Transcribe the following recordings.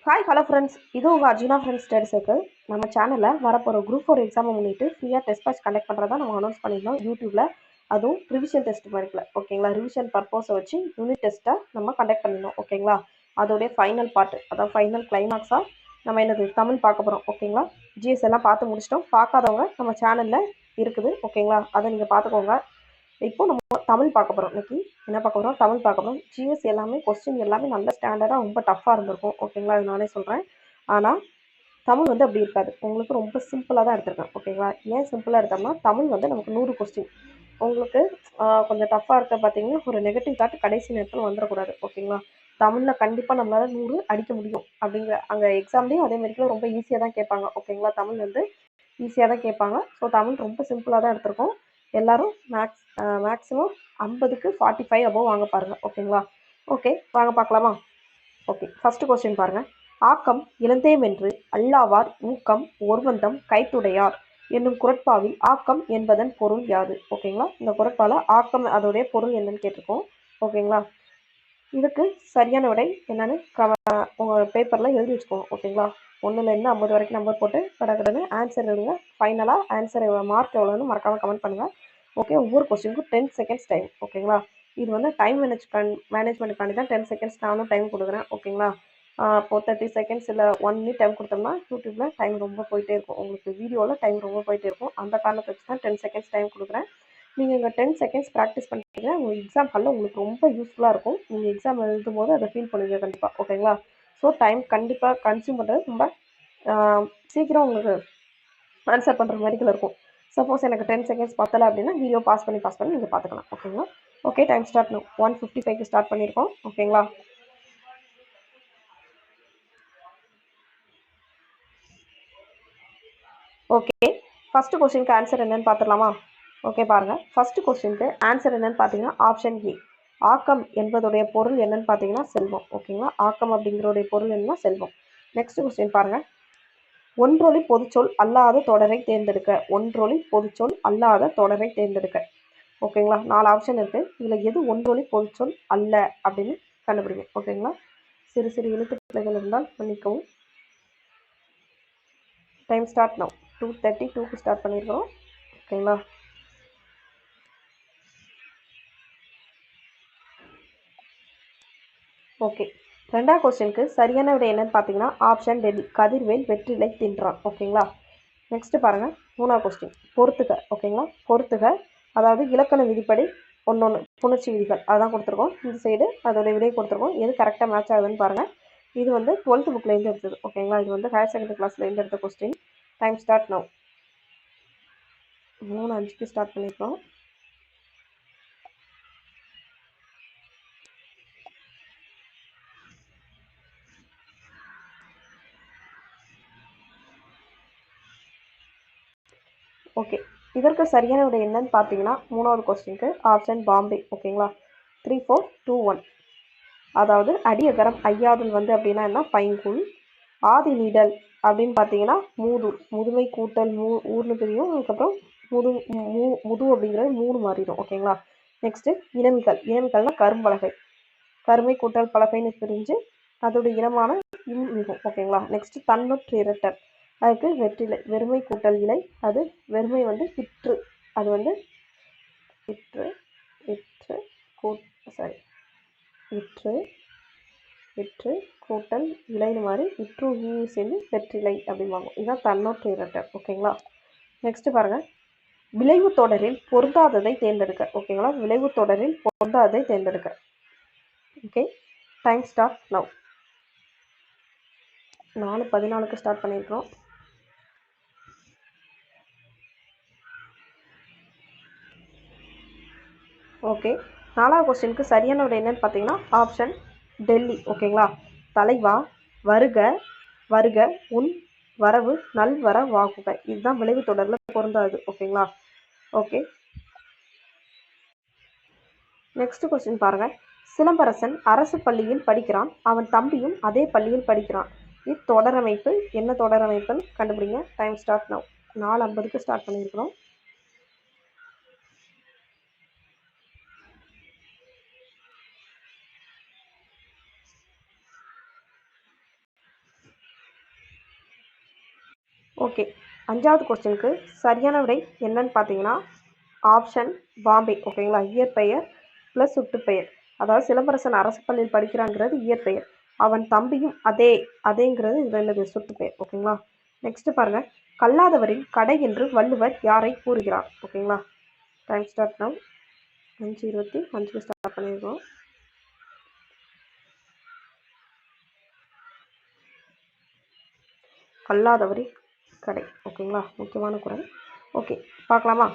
Hi hello friends, இது உங்கள் Arjuna friends study circle. நம்ம சேனலில் வரப்போகிற குரூப் 4 எக்ஸாமை முன்னிட்டு ஃப்ரீயாக டெஸ்ட் பேட்ச் கண்டக்ட் பண்ணுறதா நம்ம அனௌன்ஸ் பண்ணியிருந்தோம் யூடியூப்பில். அதுவும் ரிவிஷன் டெஸ்ட் மாதிரில ஓகேங்களா. ரிவிஷன் பர்பஸை வச்சு யூனிட் டெஸ்ட்டை நம்ம கண்டக்ட் பண்ணியிருந்தோம் ஓகேங்களா. அதோடைய ஃபைனல் பார்ட், அதாவது ஃபைனல் கிளைமாக்ஸாக நம்ம என்னது தமிழ் பார்க்க போகிறோம் ஓகேங்களா. ஜிஎஸ் எல்லாம் பார்த்து முடிச்சிட்டோம். பார்க்காதவங்க நம்ம சேனலில் இருக்குது ஓகேங்களா, அதை நீங்கள் பார்த்துக்கோங்க. இப்போ நம்ம தமிழ் பார்க்க போகிறோம். இன்னைக்கு என்ன பார்க்க போகிறோம்? தமிழ் பார்க்க போகிறோம். ஜிஎஸ் எல்லாமே கொஸ்டின் எல்லாமே நல்ல ஸ்டாண்டர்டாக ரொம்ப டஃப்பாக இருந்திருக்கும் ஓகேங்களா, அது நானே சொல்கிறேன். ஆனால் தமிழ் வந்து அப்படி இருக்காது, உங்களுக்கு ரொம்ப சிம்பிளாக தான் எடுத்திருக்கேன் ஓகேங்களா. ஏன் சிம்பிளாக எடுத்தோம்னா தமிழ் வந்து நமக்கு 100 கொஸ்டின். உங்களுக்கு கொஞ்சம் டஃப்பாக இருக்க பார்த்தீங்கன்னா ஒரு நெகட்டிவ் தாட் கடைசி நேரத்தில் வந்துடக்கூடாது ஓகேங்களா. தமிழில் கண்டிப்பாக நம்மளால் 100 அடிக்க முடியும் அப்படிங்கிற அங்கே எக்ஸாம்லேயும் அதே மாதிரிலாம் ரொம்ப ஈஸியாக தான் கேட்பாங்க ஓகேங்களா. தமிழ் வந்து ஈஸியாக தான் கேட்பாங்க. ஸோ தமிழ் ரொம்ப சிம்பிளாக தான் எடுத்திருக்கோம். எல்லோரும் மேக்ஸிமம் 50க்கு 45 அபோவ் வாங்க பாருங்கள் ஓகேங்களா. ஓகே வாங்க பார்க்கலாமா. ஓகே, ஃபஸ்ட்டு கொஸ்டின் பாருங்கள். ஆக்கம் இளந்தேவென்று அல்லாவார் ஊக்கம் ஒருவந்தம் கைத்துடையார் என்னும் குரட்பாவில் ஆக்கம் என்பதன் பொருள் யாது? ஓகேங்களா. இந்த குரட்பால ஆக்கம் அதோடைய பொருள் என்னன்னு கேட்டிருக்கோம் ஓகேங்களா. இதுக்கு சரியான விடை என்னன்னு உங்கள் பேப்பரில் எழுதி வச்சுக்கோங்க ஓகேங்களா. 1லேருந்து 50 வரைக்கும் நம்பர் போட்டு கடன்னு ஆன்சர் எழுதுங்க. ஃபைனலாக ஆன்சர் மார்க் எவ்வளோன்னு மறக்காமல் கமெண்ட் பண்ணுங்கள் ஓகே. ஒவ்வொரு கொஸ்டினுக்கும் 10 செகண்ட்ஸ் டைம் ஓகேங்களா. இது வந்து டைம் மேனேஜ்மெண்ட்டுக்காண்டி தான் 10 செகண்ட்ஸ் நானும் டைம் கொடுக்குறேன் ஓகேங்களா. இப்போது 30 செகண்ட்ஸ் இல்லை 1 மினிட் டைம் கொடுத்தோம்னா யூடியூப்பில் டைம் ரொம்ப போயிட்டே இருக்கும், உங்களுக்கு வீடியோவில் டைம் ரொம்ப போயிட்டே இருக்கும். அந்த காரணத்தை வச்சு தான் 10 செகண்ட்ஸ் டைம் கொடுக்குறேன். நீங்கள் இங்கே 10 செகண்ட்ஸ் ப்ராக்டிஸ் பண்ணிட்டீங்கன்னா உங்கள் எக்ஸாம் ஹாலில் உங்களுக்கு ரொம்ப யூஸ்ஃபுல்லாக இருக்கும். நீங்கள் எக்ஸாம் எழுதும் போது அதை ஃபீல் பண்ணுவீங்க கண்டிப்பாக ஓகேங்களா. ஸோ டைம் கண்டிப்பாக கன்சியூம் பண்ணுறது ரொம்ப சீக்கிரம் உங்களுக்கு ஆன்சர் பண்ணுற மாதிரிகள் இருக்கும். சப்போஸ் எனக்கு 10 செகண்ட்ஸ் பத்தலை அப்படின்னா வீடியோ பாஸ் பண்ணி நீங்கள் பார்த்துக்கலாம் ஓகேங்களா. ஓகே, டைம் ஸ்டார்ட் 1:55க்கு ஸ்டார்ட் பண்ணியிருக்கோம் ஓகேங்களா. ஓகே, ஃபஸ்ட்டு கொஸ்டினுக்கு ஆன்சர் என்னன்னு பார்த்துடலாமா. ஓகே பாருங்கள், ஃபஸ்ட்டு கொஸ்டினுக்கு ஆன்சர் என்னன்னு பார்த்தீங்கன்னா ஆப்ஷன் ஏ. ஆக்கம் என்பதுடைய பொருள் என்னன்னு பார்த்தீங்கன்னா செல்வம் ஓகேங்களா. ஆக்கம் அப்படிங்கிறோடைய பொருள் என்னன்னா செல்வம். நெக்ஸ்ட் கொஸ்டின் பாருங்கள். ஒன்றொலி பொதுச்சொல் அல்லாத தொடரை தேர்ந்தெடுக்க. ஒன்றொலி பொதுச்சொல் அல்லாத தொடரை தேர்ந்தெடுக்க ஓகேங்களா. 4 ஆப்ஷன் இருக்குது. இதில் எது ஒன்றொலி பொதுச்சொல் அல்ல அப்படின்னு கண்டுபிடிங்க ஓகேங்களா. சிறு சிறு எழுத்து பிள்ளைகள் இருந்தால் பண்ணிக்கவும். டைம் ஸ்டார்ட் 2:32க்கு ஸ்டார்ட் பண்ணியிருக்கிறோம் ஓகேங்களா. ஓகே, ரெண்டாவது கொஸ்டினுக்கு சரியான விடை என்னன்னு பார்த்தீங்கன்னா ஆப்ஷன் டெல்லி. கதிர்வேல் வெற்றிலை தின்றான் ஓகேங்களா. நெக்ஸ்ட்டு பாருங்கள், 3வது கொஸ்டின் பொறுத்துக ஓகேங்களா. பொறுத்துக அதாவது இலக்கண விதிப்படி ஒன்று புணர்ச்சி விதிகள் அதான் கொடுத்துருக்கோம். இந்த சைடு அதோடைய விடை கொடுத்துருக்கோம். எது கரெக்டாக மேட்ச் ஆகுதுன்னு பாருங்கள். இது வந்து 12th புக்லேருந்து எடுத்தது ஓகேங்களா. இது வந்து ஹையர் செகண்டரி கிளாஸ்லேருந்து எடுத்த கொஸ்டின். டைம் ஸ்டார்ட் 3:05க்கு ஸ்டார்ட் பண்ணியிருக்கோம். ஓகே, இதற்கு சரியான விடை என்னன்னு பார்த்தீங்கன்னா 3வது கொஸ்டினுக்கு ஆப்ஷன் பாம்பே ஓகேங்களா. 3 4 2 1. அதாவது அடியகரம் ஐயாதல் வந்து அப்படின்னா என்ன பைங்குல். ஆதி நீடல் அப்படின்னு பார்த்தீங்கன்னா மூதூர். முதுமை கூட்டல் ஊர்னு தெரியும். அதுக்கப்புறம் முது அப்படிங்கிறது 3 மாறிடும் ஓகேங்களா. நெக்ஸ்ட்டு இனமிகள்னா கரும்பலகை. கருமை கூட்டல் பலகைன்னு பிரிஞ்சு அதோட இனமான மிகும் ஓகேங்களா. நெக்ஸ்ட்டு தன்னுற்று இரட்டல், அதுக்கு வெற்றிலை வெறுமை கூட்டல் இலை, அது வெறுமை வந்து இற்று, அது வந்து இற்று இற்று இற்று இற்று கூட்டல் இலைன்னு மாதிரி இற்று சேர்ந்து வெற்றிலை அப்படிம்பாங்க. இதுதான் தன்னொற்று இரட்டல் ஓகேங்களா. நெக்ஸ்ட் பாருங்கள், விளைவு தொடரில் பொருந்தாததை தேர்ந்தெடுக்க ஓகேங்களா. விளைவு தொடரில் பொருந்தாததை தேர்ந்தெடுக்க. ஓகே, டைம் ஸ்டார்ட் 4:14க்கு ஸ்டார்ட் பண்ணியிருக்கிறோம். ஓகே, 4வது கொஸ்டினுக்கு சரியான விடை என்னன்னு பார்த்தீங்கன்னா ஆப்ஷன் டெல்லி ஓகேங்களா. தலைவா வருக வருக உன் வரவு நல்வர வாகுக, இதுதான் விளைவு தொடரில் பொருந்தாது ஓகேங்களா. ஓகே, நெக்ஸ்ட் கொஸ்டின் பாருங்கள். சிலம்பரசன் அரசு பள்ளியில் படிக்கிறான், அவன் தம்பியும் அதே பள்ளியில் படிக்கிறான். இத்தொடரமைப்பு என்ன தொடரமைப்புன்னு கண்டுபிடிங்க. டைம் ஸ்டார்ட் 4:50க்கு ஸ்டார்ட் பண்ணியிருக்கிறோம். ஓகே, 5வது கொஸ்டினுக்கு சரியான விடை என்னன்னு பார்த்தீங்கன்னா ஆப்ஷன் பாம்பே. ஓகேங்களா, இயற்பெயர் ப்ளஸ் சுட்டுப்பெயர். அதாவது சிலம்பரசன் அரசு பள்ளியில் படிக்கிறாங்கிறது இயற்பெயர், அவன் தம்பியும் அதேங்கிறது இது என்னது சுட்டுப்பெயர். ஓகேங்களா, நெக்ஸ்ட் பாருங்க, கல்லாதவரின் கடை என்று வள்ளுவர் யாரை கூறுகிறார். ஓகேங்களா, டைம் ஸ்டார்ட் நவ். 5:25 ஸ்டார்ட் பண்ணியிருக்கோம். கல்லாதவரின் கடை. ஓகேங்களா, முக்கியமான குறள். ஓகே, பார்க்கலாமா?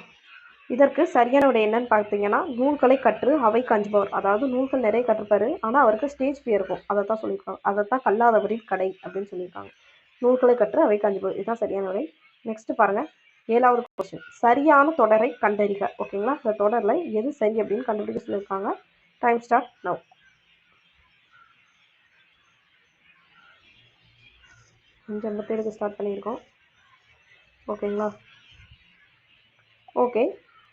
இதற்கு சரியான விடை என்னன்னு பார்த்தீங்கன்னா நூல்களை கற்று அவைக்கு அஞ்சுபவர். அதாவது நூல்கள் நிறைய கற்றுப்பாரு, ஆனால் அவருக்கு ஸ்டேஜ் ஃபியர் இருக்கும். அதை தான் சொல்லியிருக்காங்க, அதை தான் கல்லாதவரின் கடை அப்படின்னு சொல்லியிருக்காங்க. நூல்களை கற்று அவைக்கு அஞ்சுபவர், இதுதான் சரியான விடை. நெக்ஸ்ட் பாருங்க, 7வது கொஸ்டின், சரியான தொடரை கண்டறிக. ஓகேங்களா, இந்த தொடரில் எது சரி அப்படின்னு கண்டுபிடிக்க சொல்லியிருக்காங்க. Time start now. 5:57 ஸ்டார்ட் பண்ணியிருக்கோம். ஓகேங்களா, ஓகே,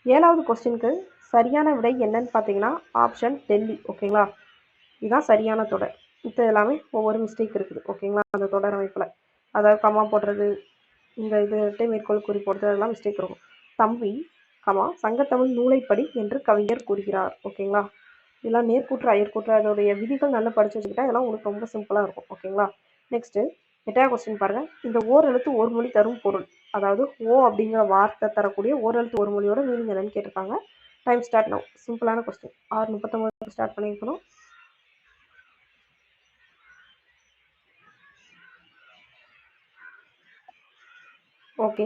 7வது கொஸ்டினுக்கு சரியான விடை என்னன்னு பார்த்தீங்கன்னா ஆப்ஷன் டெல்லி. ஓகேங்களா, இதுதான் சரியான தொடர். இப்போ எல்லாமே ஒவ்வொரு மிஸ்டேக் இருக்குது. ஓகேங்களா, அந்த தொடர் அமைப்பில் அதாவது கமா போடுறது, இந்த இது மேற்கோள் குறி போடுறது, அதெல்லாம் மிஸ்டேக் இருக்கும். தம்பி கமா சங்கத்தமிழ் நூலைப்படி என்று கவிஞர் கூறுகிறார். ஓகேங்களா, இதெல்லாம் நேர்கூற்று அயற்கூற்று அதோடைய விதிகள் நல்லா படித்து வச்சுக்கிட்டா இதெல்லாம் உங்களுக்கு ரொம்ப சிம்பிளாக இருக்கும். ஓகேங்களா, நெக்ஸ்ட்டு 8வது கொஸ்டின் பாருங்கள், இந்த ஓர் எழுத்து ஒரு மொழி தரும் பொருள். அதாவது ஓ அப்படிங்கிற வார்த்தை தரக்கூடிய ஓர் எழுத்து ஒரு மொழியோட மீனிங் என்னன்னு கேட்டிருக்காங்க. Time start now. சிம்பிளான கொஸ்டின். 6:39 ஸ்டார்ட் பண்ணியிருக்கணும். ஓகே,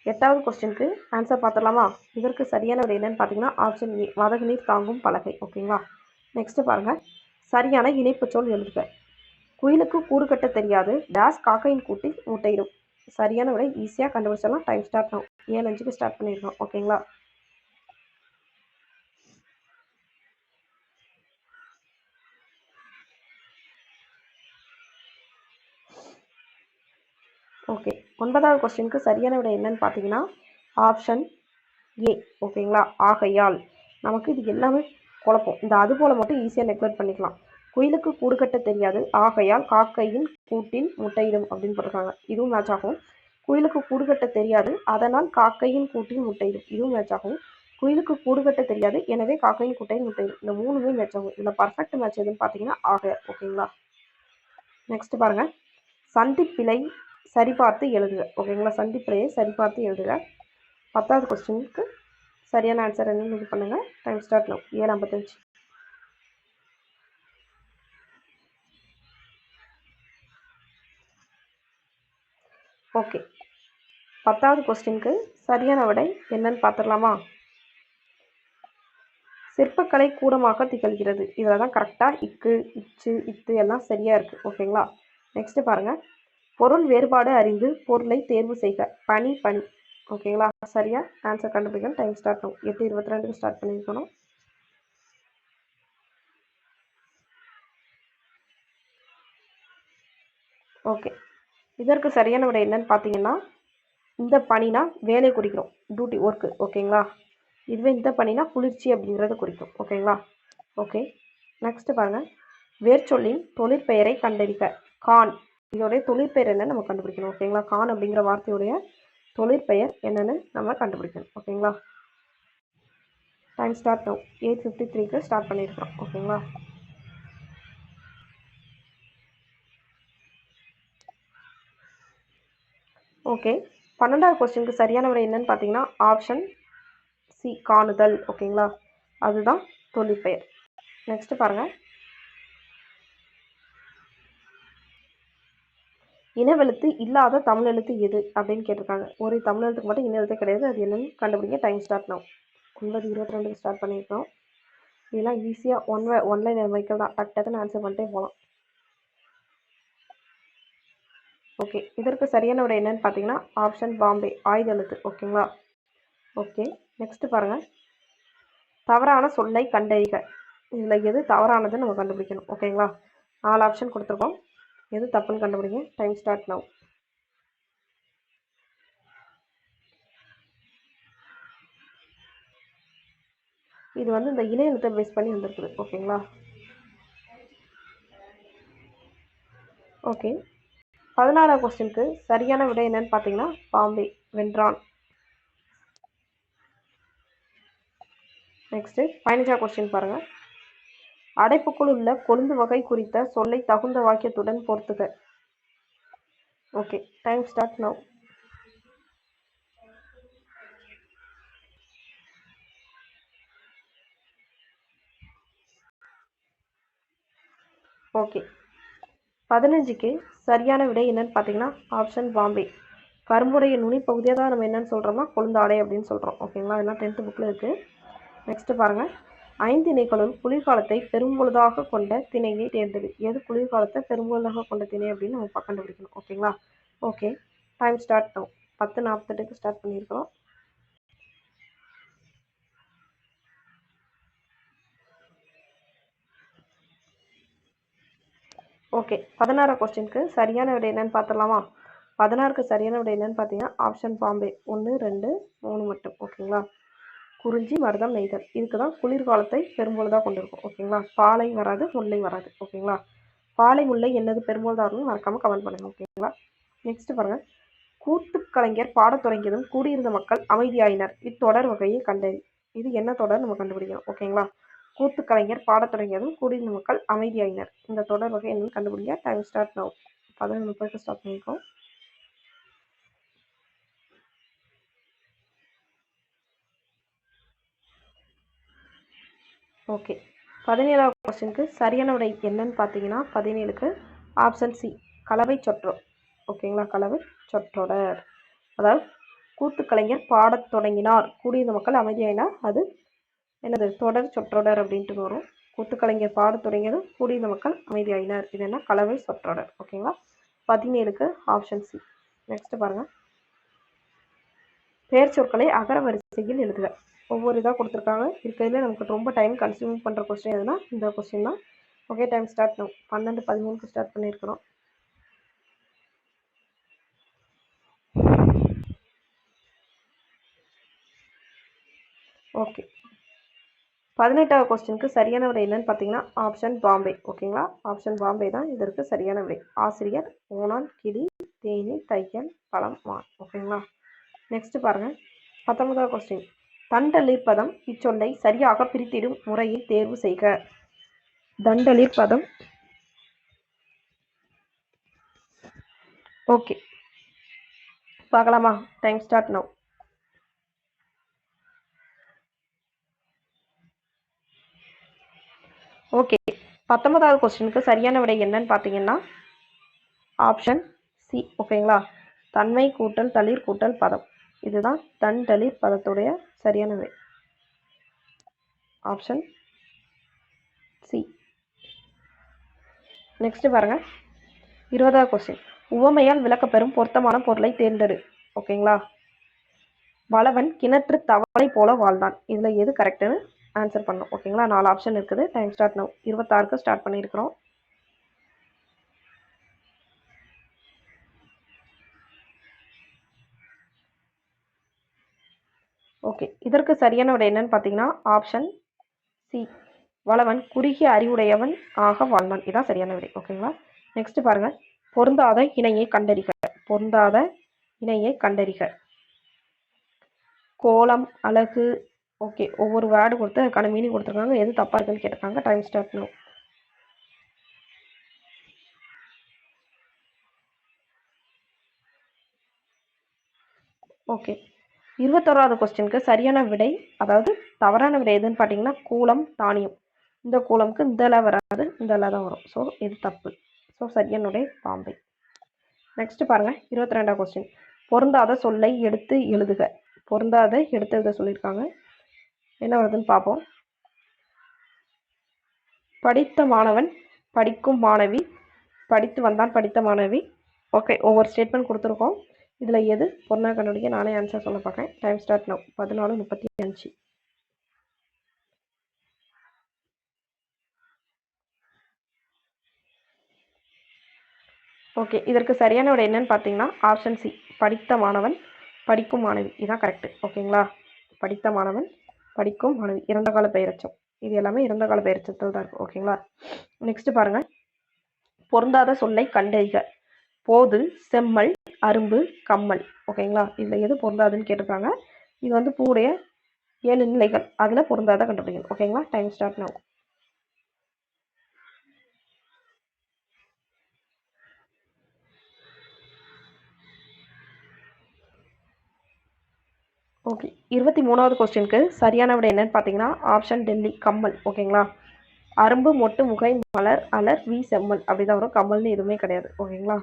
8வது கொஸ்டினுக்கு ஆன்சர் பார்த்துடலாமா? இதற்கு சரியான விடை என்னன்னு பார்த்தீங்கன்னா ஆப்ஷன் ஏ, வதகு நீர் தாங்கும் பலகை. ஓகேங்களா, நெக்ஸ்ட் பாருங்கள், சரியான இணைப்பு சொல் எழுதுக. குயிலுக்கு கூடு கட்ட தெரியாது டேஸ் காக்கையின் கூட்டில் முட்டையிடும். சரியான விடை ஈஸியாக கண்டுபிடிச்சிடலாம். டைம் ஸ்டார்ட் ஆகும். 7:05 ஸ்டார்ட் பண்ணியிருக்கோம். ஓகேங்களா, ஓகே, 9வது கொஸ்டினுக்கு சரியான விடை என்னன்னு பார்த்தீங்கன்னா ஆப்ஷன் ஏ. ஓகேங்களா, ஆகையால். நமக்கு இது எல்லாமே குழப்பம். இந்த அது போல் மட்டும் ஈஸியாக நெக்லெக்ட் பண்ணிக்கலாம். குயிலுக்கு கூடு கட்ட தெரியாது ஆகையால் காக்கையின் கூட்டில் முட்டையிடும் அப்படின்னு போட்டிருக்காங்க, இதுவும் மேட்ச் ஆகும். குயிலுக்கு கூடு கட்ட தெரியாது அதனால் காக்கையின் கூட்டில் முட்டையிடும், இதுவும் மேட்ச் ஆகும். குயிலுக்கு கூடு கட்ட தெரியாது எனவே காக்கையின் கூட்டையில் முட்டையிடும், இந்த மூணுமே மேட்ச் ஆகும். இதில் பர்ஃபெக்ட் மேட்ச் எதுன்னு பார்த்தீங்கன்னா ஆகையால். ஓகேங்களா, நெக்ஸ்ட் பாருங்கள், சந்திப்பிழை சரிபார்த்து எழுதுக. ஓகேங்களா, சந்திப்பிழையை சரிபார்த்து எழுதுக. 10வது கொஸ்டினுக்கு சரியான ஆன்சர் என்னன்னு இது பண்ணுங்கள். Time start now. 7:55. ஓகே, 10வது கொஸ்டினுக்கு சரியான விடை என்னன்னு பார்த்துடலாமா? சிற்பக்கலை கூடமாக திகழ்கிறது. இதில் தான் கரெக்டாக இக்கு இச்சு இத்து எல்லாம் சரியாக இருக்குது. ஓகேங்களா, நெக்ஸ்ட் பாருங்கள், பொருள் வேறுபாடு அறிந்து பொருளை தேர்வு செய்க. பனி பனி. ஓகேங்களா, சரியாக ஆன்சர் கண்டுபிடிக்கணும். டைம் ஸ்டார்ட் ஆகும். 8:22 ஸ்டார்ட் பண்ணியிருக்கணும். ஓகே, இதற்கு சரியான விடை என்னன்னு பார்த்தீங்கன்னா இந்த பனினா வேலை குறிக்கிறோம், டியூட்டி ஒர்க்கு. ஓகேங்களா, இதுவே இந்த பனினா குளிர்ச்சி அப்படிங்கிறத குறிக்கும். ஓகேங்களா, ஓகே, நெக்ஸ்ட் பாருங்கள், வேர்ச்சொல்லின் தொழிற்பெயரை கண்டறிக. கான், இதோடைய தொழிற்பெயர் என்னன்னு நம்ம கண்டுபிடிக்கணும். ஓகேங்களா, கான் அப்படிங்கிற வார்த்தையுடைய தொழிற்பெயர் என்னன்னு நம்ம கண்டுபிடிக்கணும். ஓகேங்களா, டைம் ஸ்டார்ட் நவ். 8:53க்கு ஸ்டார்ட் பண்ணியிருக்கிறோம். ஓகேங்களா, ஓகே, 12வது கொஸ்டினுக்கு சரியான விடை என்னன்னு பார்த்தீங்கன்னா ஆப்ஷன் சி, காணுதல். ஓகேங்களா, அதுதான் தொழிற்பெயர். நெக்ஸ்ட் பாருங்கள், இனவெழுத்து இல்லாத தமிழ் எழுத்து எது அப்படின்னு கேட்டிருக்காங்க. ஒரு தமிழ் எழுத்துக்கு மட்டும் இன எழுத்து கிடையாது, அது என்னன்னு கண்டுபிடிங்க. Time start now. 9:22 ஸ்டார்ட் பண்ணியிருக்கோம். இதெல்லாம் ஈஸியாக ஒன்லைன் வைக்கல் தான், டக்கு டக்குன்னு ஆன்சர் பண்ணிட்டே போகலாம். ஓகே, இதற்கு சரியான விடை என்னன்னு பார்த்தீங்கன்னா ஆப்ஷன் பாம்பே, ஆயுத எழுத்து. ஓகேங்களா, ஓகே, நெக்ஸ்ட் பாருங்கள், தவறான சொல்லை கண்டறிக. இதில் எது தவறானதுன்னு நம்ம கண்டுபிடிக்கணும். ஓகேங்களா, 4 ஆப்ஷன் கொடுத்துருக்கோம், எது தப்புன்னு கண்டுபிடிங்க. Time start now. இது வந்து இந்த இணை எழுத்தை பேஸ் பண்ணி வந்திருக்குது. ஓகேங்களா, ஓகே, 16வது கொஸ்டினுக்கு சரியான விடை என்னன்னு பார்த்தீங்கன்னா பாம்பே வென்றான். நெக்ஸ்ட் 15வது கொஸ்டின் பாருங்க. அடைப்புக்குள் உள்ள கொழுந்து வகை குறித்த சொல்லை தகுந்த வாக்கியத்துடன் பொருத்துக. Okay, time start now. Okay, 15க்கு சரியான விடை என்னன்னு பார்த்தீங்கன்னா ஆப்ஷன் பாம்பே. கரும்புடைய நுனி பகுதியாக தான் நம்ம என்னன்னு சொல்கிறோம்னா கொழுந்தாடை அப்படின்னு சொல்கிறோம். ஓகேங்களா, இதெல்லாம் 10th புக்கில் இருக்குது. நெக்ஸ்ட் பாருங்கள். 5 திணைகளுள் குளிர்காலத்தை பெரும்பொழுதாக கொண்ட திணையை தேர்ந்தெடு. எது குளிர்காலத்தை பெரும்பொழுதாக கொண்ட திணை அப்படின்னு நம்ம கண்டுபிடிக்கணும். ஓகேங்களா. Okay, time start now. 10:48க்கு ஸ்டார்ட் பண்ணியிருக்கிறோம். ஓகே, 16வது கொஸ்டினுக்கு சரியான விடை என்னன்னு பார்த்துடலாமா? 16க்கு சரியான விடை என்னன்னு பார்த்தீங்கன்னா ஆப்ஷன் பாம்பே. 1, 2, 3 மட்டும். ஓகேங்களா. குறிஞ்சி, மருதம், நெய்தல் இதுக்கு தான் குளிர்காலத்தை பெரும்பொழுதாக கொண்டு இருக்கும். ஓகேங்களா. பாலை வராது, முல்லை வராது. ஓகேங்களா. பாலை, முல்லை என்னது பெரும்பொழுதாக இருக்குன்னு மறக்காமல் கமெண்ட் பண்ணுங்க. ஓகேங்களா. நெக்ஸ்ட் பாருங்க. கூத்துக்கலைஞர் பாடத் தொடங்கியதும் கூடியிருந்த மக்கள் அமைதியாயினர். இத்தொடர் வகையை கண்டறி. இது என்ன தொடர் நம்ம கண்டுபிடிக்கணும். ஓகேங்களா. கூத்துக்கலைஞர் பாடத் தொடங்கியதும் கூடியிருந்த மக்கள் அமைதியாயினர். இந்த தொடர் வகை என்னன்னு கண்டுபிடிங்க. Time start now. 11:30க்கு ஸ்டார்ட் பண்ணியிருக்கோம். ஓகே, 17வது கொஸ்டினுக்கு சரியான விடை என்னன்னு பார்த்தீங்கன்னா 17க்கு ஆப்ஷன் சி கலவை சொற்றொடர். ஓகேங்களா, கலவை சொற்றொடர். அதாவது கூத்துக்கலைஞர் பாடத் தொடங்கினார், கூடியிருந்த மக்கள் அமைதியாயினார், அது என்னது தொடர் சொற்றொடர் அப்படின்ட்டு வரும். கூத்துக்கலைஞர் பாடத் தொடங்கியதும் கூடியிருந்த மக்கள் அமைதியாயினார், இது என்ன கலவை சொற்றொடர். ஓகேங்களா. 17க்கு ஆப்ஷன் சி. நெக்ஸ்ட் பாருங்க. பெயர் சொற்களை அகர வரிசையில் எழுதுக. ஒவ்வொரு இதாக கொடுத்துருக்காங்க. இருக்கிறதுல நமக்கு ரொம்ப டைம் கன்சியூம் பண்ணுற கொஸ்டின் எதுனா இந்த கொஸ்டின் தான். Okay, time start now. 12:13க்கு ஸ்டார்ட் பண்ணியிருக்கிறோம். ஓகே, 18வது கொஸ்டினுக்கு சரியான விடை என்னன்னு பார்த்தீங்கன்னா ஆப்ஷன் பாம்பே. ஓகேங்களா, ஆப்ஷன் பாம்பே தான் இதற்கு சரியான விடை. ஆசிரியர் ஓணான், கிளி, தேனி, தையல், பழம், மான். ஓகேங்களா. நெக்ஸ்ட் பாருங்க. 19வது கொஸ்டின். தண்டலிர் பதம் இச்சொல்லை சரியாக பிரித்திடும் முறையில் தேர்வு செய்க. தண்டலிர் பதம். ஓகே, பார்க்கலாமா? Time start now. ஓகே, 19வது கொஸ்டினுக்கு சரியான விடை என்னன்னு பார்த்தீங்கன்னா ஆப்ஷன் சி. ஓகேங்களா, தன்மை கூட்டல் தளிர் கூட்டல் பதம். இதுதான் தன் தளிர் பதத்துடைய சரியான விடை. Option C. நெக்ஸ்ட் பாருங்க. 20வது கொஸ்டின். உவமையால் விளக்கப்பெறும் பொருத்தமான பொருளை தேர்ந்தெடு. ஓகேங்களா. வளவன் கிணற்று தவளை போல வாழ்ந்தான். இதுல எது கரெக்டுன்னு ஆன்சர் பண்ணும். ஓகேங்களா. 4 ஆப்ஷன் இருக்குது. Time start now. 26க்கு ஸ்டார்ட் பண்ணியிருக்கிறோம். ஓகே, இதற்கு சரியான விடை என்னன்னு பார்த்தீங்கன்னா ஆப்ஷன் சி வளவன் குறுகிய அறிவுடையவன் ஆக வாழ்ந்தான். இதான் சரியான விடை. ஓகேங்களா. நெக்ஸ்ட் பாருங்க. பொருந்தாத இணையை கண்டறிக. பொருந்தாத இணையை கண்டறிக. கோலம், அழகு. ஓகே, ஒவ்வொரு வேர்டு கொடுத்து அதுக்கான மீனிங் கொடுத்துருக்காங்க. எது தப்பா இருக்குன்னு கேட்டிருக்காங்க. Time start now. ஓகே, 21வது கொஸ்டினுக்கு சரியான விடை, அதாவது தவறான விடை எதுன்னு பார்த்தீங்கன்னா கூலம், தானியம். இந்த கூலம்க்கு இந்த வராது, இந்த தான் வரும். ஸோ இது தப்பு. ஸோ சரியான விடை பாம்பே. நெக்ஸ்ட் பாருங்க. 22வது கொஸ்டின். பொருந்தாத சொல்லை எடுத்து எழுதுக. பொருந்தாத எடுத்து எழுத சொல்லியிருக்காங்க. என்ன வருதுன்னு பார்ப்போம். படித்த மாணவன், படிக்கும் மாணவி, படித்து வந்தான், படித்த மாணவி. ஓகே, ஒவ்வொரு ஸ்டேட்மெண்ட் கொடுத்துருக்கோம். இதில் எது பொருந்தா கண்டுபிடிக்க நானே ஆன்சர் சொல்ல பார்க்குறேன். Time start now. 14:35. ஓகே, இதற்கு சரியான விடை என்னன்னு பார்த்தீங்கன்னா ஆப்ஷன் சி படித்த மாணவன், படிக்கும் மாணவி. இதுதான் கரெக்டு. ஓகேங்களா. படித்த மாணவன், படிக்கும் மாணவி. இறந்த கால பெயரச்சம். இது எல்லாமே இறந்த கால பெயரச்சத்தில் தான் இருக்கும். ஓகேங்களா. நெக்ஸ்ட் பாருங்க. பொருந்தாத சொல்லை கண்டறிக. போது, செம்மல், அரும்பு, கம்மல். ஓகேங்களா, இதில் எது பொருந்தாதுன்னு கேட்டிருக்காங்க. இது வந்து பூவுடைய 7 நிலைகள், அதில் பொருந்தாத கண்டுபிடிக்கணும். ஓகேங்களா, டைம் ஸ்டார்ட் நவ். ஓகே, 23வது கொஸ்டினுக்கு சரியான விடை என்னன்னு பார்த்தீங்கன்னா ஆப்ஷன் டெல்லி, கம்மல். ஓகேங்களா, அரும்பு, மொட்டு, முகை, மலர், அலர், வி, செம்மல் அப்படிதான் வரும். கம்மல்னு எதுவுமே கிடையாது. ஓகேங்களா,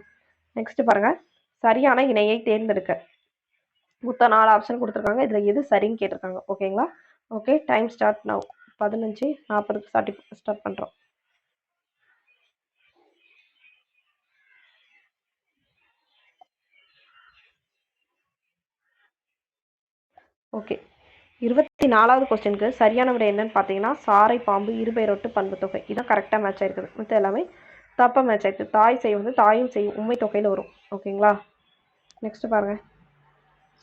நெக்ஸ்ட் பாருங்க, சரியான இணையை தேர்ந்தெடுக்க மொத்தம் 4 ஆப்ஷன் கொடுத்துருக்காங்க. இதில் எது சரின்னு கேட்டிருக்காங்க. ஓகேங்களா, okay, time start now. 15:40 start பண்ணுறோம். ஓகே, 24வது கொஸ்டினுக்கு சரியான விடை என்னன்னு பார்த்தீங்கன்னா சாரை, பாம்பு, இருபெயரொட்டு, பண்பு தொகை. இதான் கரெக்டாக மேட்ச் ஆயிருக்குது. மற்ற எல்லாமே தப்பாக மேட்ச் ஆயிருக்கு. தாய் செய் வந்து தாயும் செய்யும் உண்மை தொகையில் வரும். ஓகேங்களா, நெக்ஸ்ட் பாருங்க,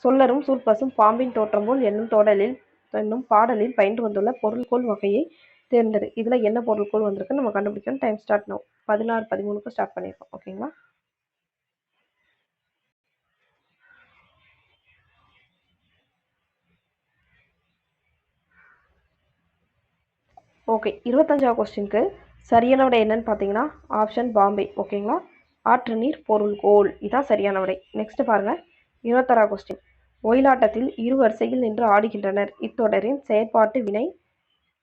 சொல்லரும் சூழ்பசும் பாம்பின் தோற்றம் போல் என்னும் தொடலில் என்னும் பாடலில் பயின்று வந்துள்ள பொருள்கோள் வகையை தேர்ந்தெடு. இதில் என்ன பொருள்கோள் வந்திருக்கு நம்ம கண்டுபிடிக்கணும். Time start now. 16:13 ஸ்டார்ட் பண்ணியிருக்கோம். ஓகேங்களா, ஓகே, 25வது கொஸ்டினுக்கு சரியான விடை என்னன்னு பார்த்தீங்கன்னா ஆப்ஷன் பாம்பே. ஓகேங்களா, ஆற்று நீர் பொருள்கோள், இதான் சரியான விடை. நெக்ஸ்ட் பாருங்க, 26வது கொஸ்டின், ஒயிலாட்டத்தில் இரு வரிசையில் நின்று ஆடுகின்றனர். இத்தொடரின் செயற்பாட்டு வினை